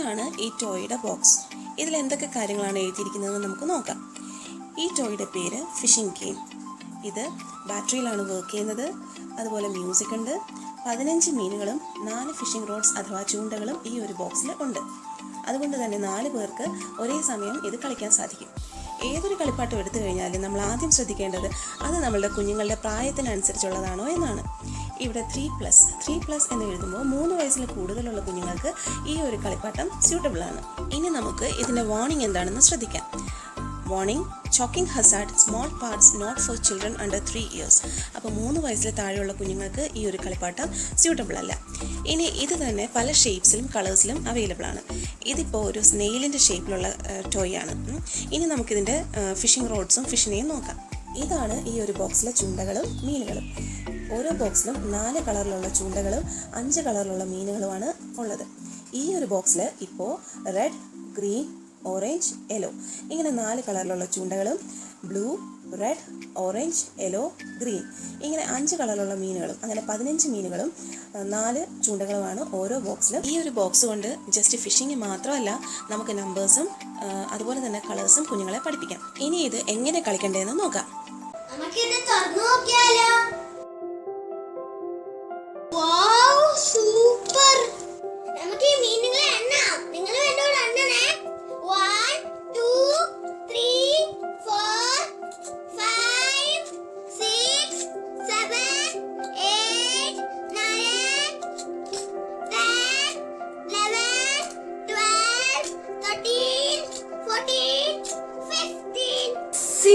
ഇതാണ് ഈ ടോയുടെ ബോക്സ്. ഇതിൽ എന്തൊക്കെ കാര്യങ്ങളാണ് എഴുതിയിരിക്കുന്നതെന്ന് നമുക്ക് നോക്കാം. ഈ ടോയുടെ പേര് ഫിഷിംഗ് ഗെയിം. ഇത് ബാറ്ററിയിലാണ് വർക്ക് ചെയ്യുന്നത്. അതുപോലെ മ്യൂസിക് ഉണ്ട്. 15 മീനുകളും 4 ഫിഷിംഗ് റോഡ്സ് അഥവാ ചൂണ്ടകളും ഈ ഒരു ബോക്സിൽ ഉണ്ട്. അതുകൊണ്ട് തന്നെ 4 പേർക്ക് ഒരേ സമയം ഇത് കളിക്കാൻ സാധിക്കും. ഏതൊരു കളിപ്പാട്ടം എടുത്തു കഴിഞ്ഞാലും നമ്മൾ ആദ്യം ശ്രദ്ധിക്കേണ്ടത് അത് നമ്മളുടെ കുഞ്ഞുങ്ങളുടെ പ്രായത്തിനനുസരിച്ചുള്ളതാണോ എന്നാണ്. ഇവിടെ 3+ എന്ന് എഴുതുമ്പോൾ 3 വയസ്സിൽ കൂടുതലുള്ള കുഞ്ഞുങ്ങൾക്ക് ഈ ഒരു കളിപ്പാട്ടം സ്യൂട്ടബിൾ ആണ്. ഇനി നമുക്ക് ഇതിൻ്റെ വാർണിംഗ് എന്താണെന്ന് ശ്രദ്ധിക്കാം. Warning: choking hazard, small parts not for children under 3 years. അപ്പോൾ 3 വയസ്സിൽ താഴെയുള്ള കുഞ്ഞുങ്ങൾക്ക് ഈ ഒരു കളിപ്പാട്ടം സ്യൂട്ടബിൾ അല്ല. ഇനി ഇത് തന്നെ പല ഷേപ്സിലും കളേഴ്സിലും അവൈലബിൾ ആണ്. ഇതിപ്പോൾ ഒരു സ്നെയിലിൻ്റെ ഷേപ്പിലുള്ള ടോയ് ആണ്. ഇനി നമുക്കിതിൻ്റെ ഫിഷിംഗ് റോഡ്സും ഫിഷിനെയും നോക്കാം. ഇതാണ് ഈ ഒരു ബോക്സിലെ ചൂണ്ടകളും മീനുകളും. ഓരോ ബോക്സിലും 4 കളറിലുള്ള ചൂണ്ടകളും 5 കളറിലുള്ള മീനുകളുമാണ് ഉള്ളത്. ഈ ഒരു ബോക്സിൽ ഇപ്പോൾ റെഡ്, ഗ്രീൻ, ഓറഞ്ച്, യെല്ലോ ഇങ്ങനെ 4 കളറിലുള്ള ചൂണ്ടകളും blue, red, orange, yellow, green ഇങ്ങനെ 5 കളറിലുള്ള മീനുകളും അങ്ങനെ 15 മീനുകളും 4 ചൂണ്ടകളുമാണ് ഓരോ ബോക്സിലും. ഈ ഒരു ബോക്സ് കൊണ്ട് ജസ്റ്റ് ഫിഷിംഗ് മാത്രമല്ല, നമുക്ക് നമ്പേഴ്സും അതുപോലെ തന്നെ കളേഴ്സും കുഞ്ഞുങ്ങളെ പഠിപ്പിക്കാം. ഇനി ഇത് എങ്ങനെ കളിക്കണ്ടേന്ന് നോക്കാം. സൂപ്പർ! നമുക്ക് ഈ മീനുകളെ എണ്ണാം. നിങ്ങൾ എന്നോട് എണ്ണണേ. 1 2 3 4 5 6 7 8 9 10 11 12 13 14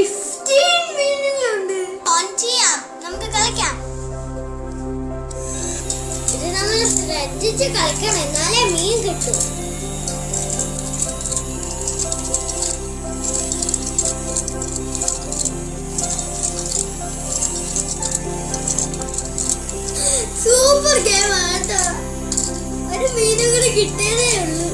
15 മീനുകളുണ്ട്. ഓൺ ചെയ്യാം, നമുക്ക് കളിക്കാം. നമ്മൾ ശ്രദ്ധിച്ച് കളിക്കണം, എന്നാലേ മീൻ കിട്ടും. സൂപ്പർ ഗെയിം ആട്ടോ. ഒരു മീനും കൂടി കിട്ടിയതേ ഉള്ളൂ.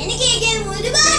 എനിക്ക് ഈ ഗെയിം ഒരുപാട്